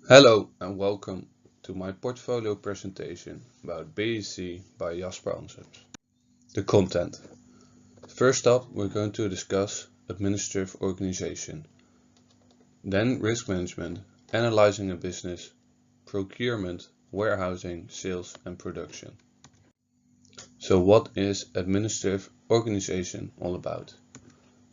Hello and welcome to my portfolio presentation about BEC by Jasper Ansems. The content. First up, we're going to discuss administrative organization, then risk management, analyzing a business, procurement, warehousing, sales and production. So what is administrative organization all about?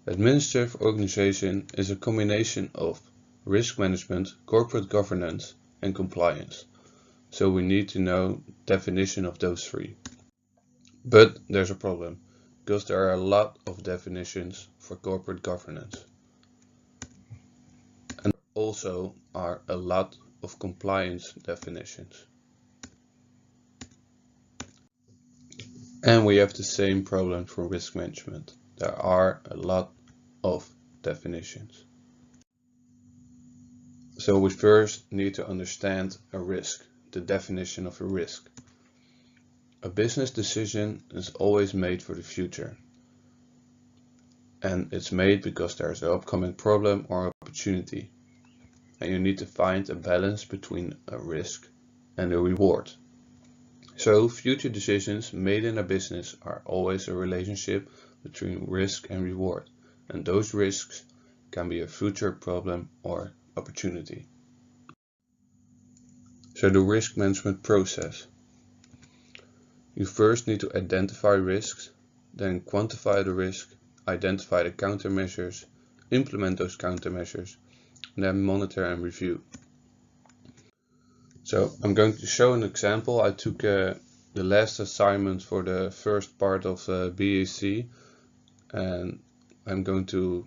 Administrative organization is a combination of risk management, corporate governance and compliance. So we need to know definition of those three. But there's a problem, because there are a lot of definitions for corporate governance. And also are a lot of compliance definitions. And we have the same problem for risk management. There are a lot of definitions. So we first need to understand a risk, the definition of a risk. A business decision is always made for the future. And it's made because there's an upcoming problem or opportunity. And you need to find a balance between a risk and a reward. So future decisions made in a business are always a relationship between risk and reward. And those risks can be a future problem or opportunity. So the risk management process. You first need to identify risks, then quantify the risk, identify the countermeasures, implement those countermeasures, and then monitor and review. So I'm going to show an example. I took the last assignment for the first part of BEC, and I'm going to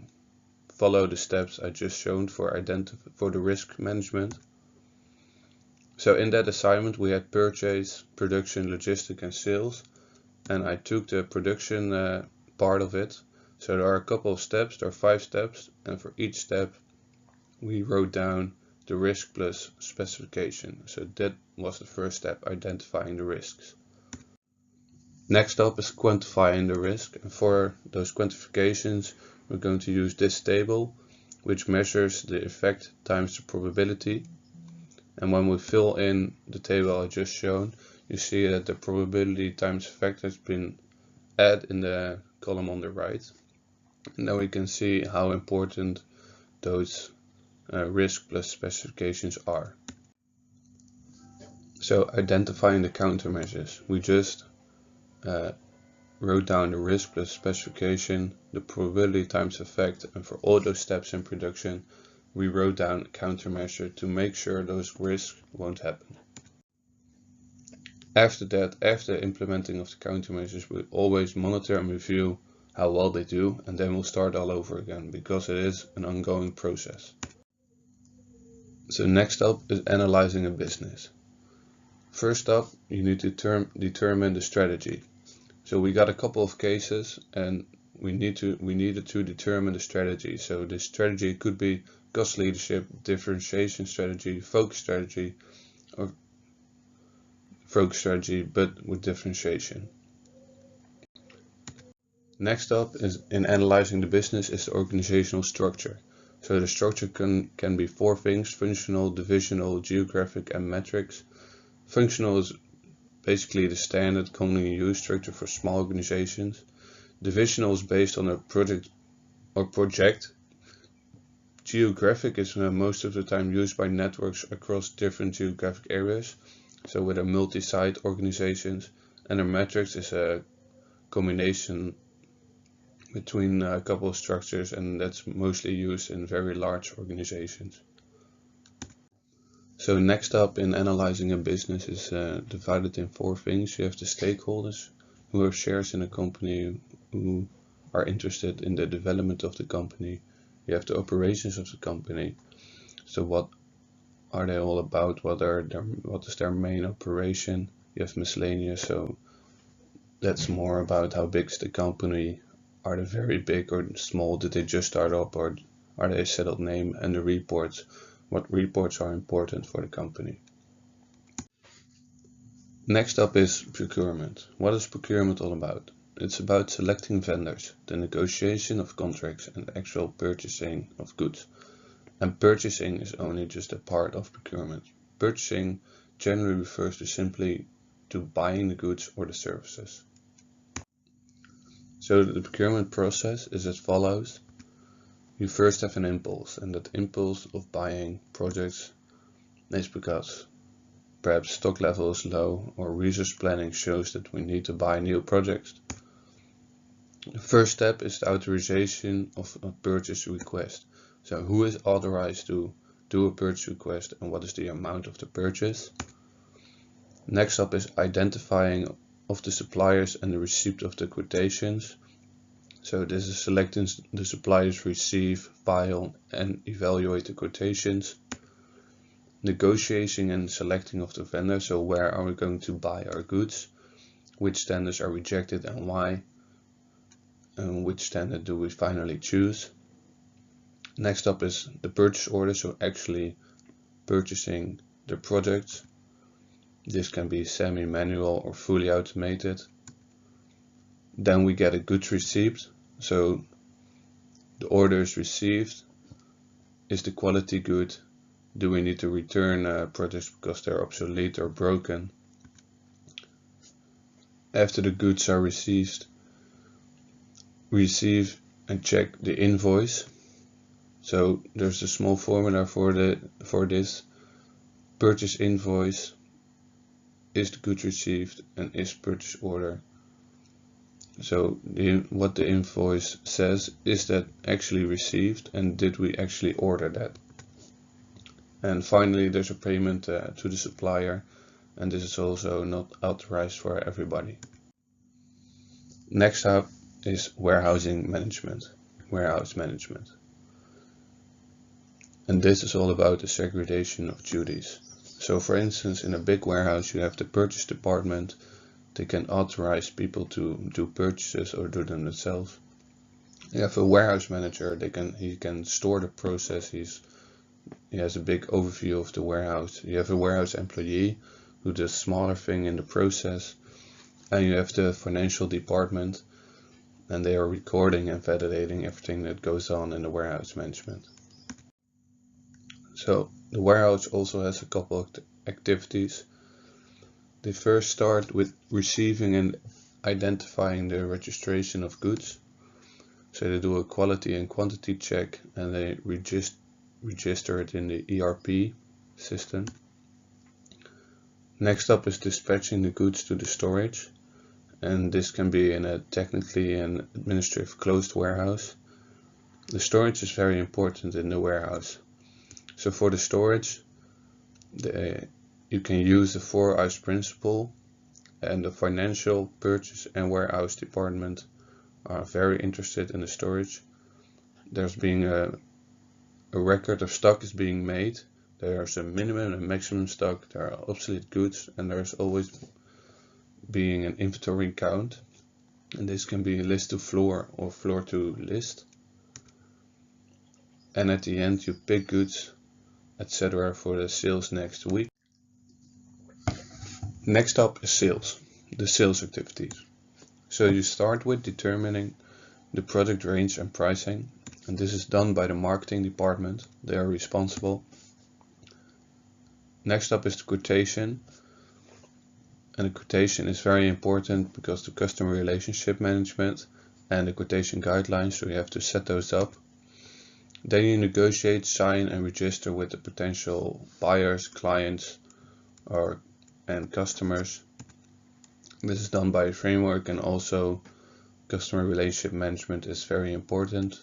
follow the steps I just shown for the risk management. So in that assignment we had purchase, production, logistics and sales, and I took the production part of it. So there are a couple of steps, there are 5 steps, and for each step we wrote down the risk plus specification. So that was the first step, identifying the risks. Next up is quantifying the risk, and for those quantifications we're going to use this table, which measures the effect times the probability. And when we fill in the table I just shown, you see that the probability times effect has been added in the column on the right. And then we can see how important those risk plus specifications are. So identifying the countermeasures. We just wrote down the risk plus specification, the probability times effect, and for all those steps in production we wrote down a countermeasure to make sure those risks won't happen. After that, after implementing of the countermeasures, we always monitor and review how well they do, and then we'll start all over again because it is an ongoing process. So next up is analyzing a business. First up, you need to determine the strategy. So we got a couple of cases and we needed to determine the strategy. So the strategy could be cost leadership, differentiation strategy, focus strategy, or focus strategy but with differentiation. Next up is in analyzing the business is the organizational structure. So the structure can be 4 things: functional, divisional, geographic and metrics. Functional is basically the standard commonly used structure for small organizations. Divisional is based on a project. Geographic is most of the time used by networks across different geographic areas, so with a multi-site organizations, and a metrics is a combination between a couple of structures, and that's mostly used in very large organizations. So next up in analyzing a business is divided in 4 things. You have the stakeholders who have shares in a company, who are interested in the development of the company. You have the operations of the company. So what are they all about? What is their main operation? You have miscellaneous, so that's more about how big is the company. Are they very big or small? Did they just start up, or are they a settled name? And the reports. What reports are important for the company? Next up is procurement. What is procurement all about? It's about selecting vendors, the negotiation of contracts and the actual purchasing of goods. And purchasing is only just a part of procurement. Purchasing generally refers to simply to buying the goods or the services. So the procurement process is as follows. You first have an impulse, and that impulse of buying projects is because perhaps stock level is low or resource planning shows that we need to buy new projects. The first step is the authorization of a purchase request. So who is authorized to do a purchase request and what is the amount of the purchase? Next up is identifying of the suppliers and the receipt of the quotations. So this is selecting the suppliers, receive, file and evaluate the quotations. Negotiating and selecting of the vendor, so where are we going to buy our goods, which tenders are rejected and why, and which tender do we finally choose. Next up is the purchase order, so actually purchasing the product. This can be semi-manual or fully automated. Then we get a goods receipt, so the order is received. Is the quality good? Do we need to return products because they're obsolete or broken? After the goods are received, receive and check the invoice. So there's a small formula for this. Purchase invoice, is the goods received, and is purchase order. So what the invoice says, is that actually received and did we actually order that? And finally there's a payment to the supplier, and this is also not authorized for everybody. Next up is warehouse management. And this is all about the segregation of duties. So for instance, in a big warehouse you have the purchase department. They can authorize people to do purchases or do them themselves. You have a warehouse manager, he can store the process, he has a big overview of the warehouse. You have a warehouse employee who does smaller thing in the process, and you have the financial department, and they are recording and validating everything that goes on in the warehouse management. So the warehouse also has a couple of activities. They first start with receiving and identifying the registration of goods. So they do a quality and quantity check and they register it in the ERP system. Next up is dispatching the goods to the storage, and this can be in a technically and administrative closed warehouse. The storage is very important in the warehouse. So for the storage, you can use the 4 I's principle, and the financial, purchase and warehouse department are very interested in the storage. There's being a record of stock is being made. There's a minimum and maximum stock, there are obsolete goods, and there's always being an inventory count. And this can be list to floor or floor to list. And at the end you pick goods, etc. for the sales next week. Next up is sales, the sales activities. So you start with determining the product range and pricing, and this is done by the marketing department. They are responsible. Next up is the quotation, and the quotation is very important because the customer relationship management and the quotation guidelines, so you have to set those up. Then you negotiate, sign and register with the potential buyers, clients and customers. This is done by a framework, and also customer relationship management is very important.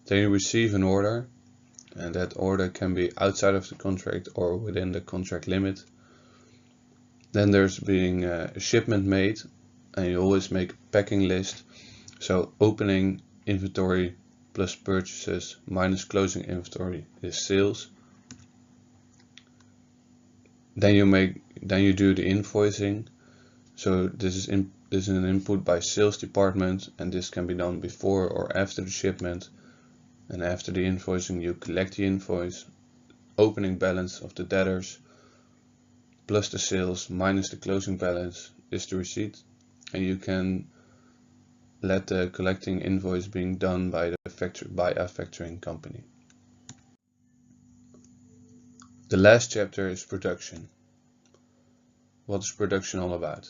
Then you receive an order, and that order can be outside of the contract or within the contract limit. Then there's being a shipment made, and you always make a packing list. So opening inventory plus purchases minus closing inventory is sales. Then you do the invoicing. So this is an input by sales department, and this can be done before or after the shipment. And after the invoicing you collect the invoice, opening balance of the debtors plus the sales minus the closing balance is the receipt, and you can let the collecting invoice being done by a factoring company. The last chapter is production. What is production all about?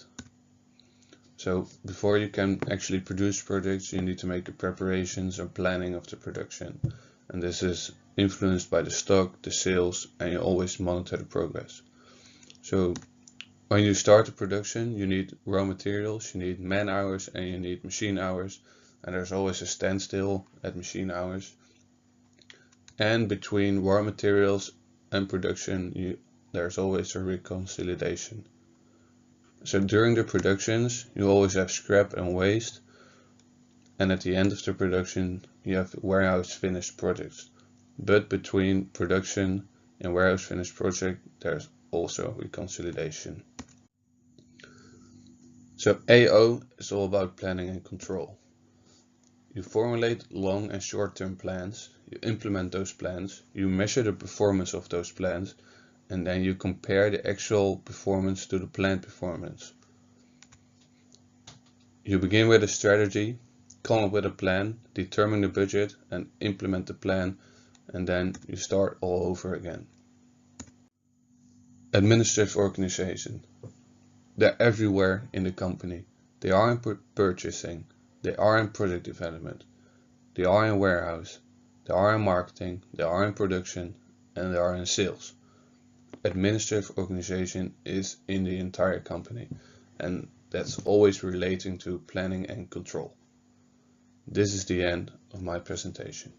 So before you can actually produce products, you need to make the preparations or planning of the production. And this is influenced by the stock, the sales, and you always monitor the progress. So when you start the production, you need raw materials, you need man hours, and you need machine hours. And there's always a standstill at machine hours. And between raw materials and production, there's always a reconsolidation. So during the productions, you always have scrap and waste, and at the end of the production, you have warehouse finished products. But between production and warehouse finished project, there's also reconsolidation. So AO is all about planning and control. You formulate long and short-term plans, you implement those plans, you measure the performance of those plans, and then you compare the actual performance to the planned performance. You begin with a strategy, come up with a plan, determine the budget, and implement the plan, and then you start all over again. Administrative organization. They're everywhere in the company. They are in purchasing, they are in product development, they are in warehouse, they are in marketing, they are in production, and they are in sales. Administrative organization is in the entire company, and that's always relating to planning and control. This is the end of my presentation.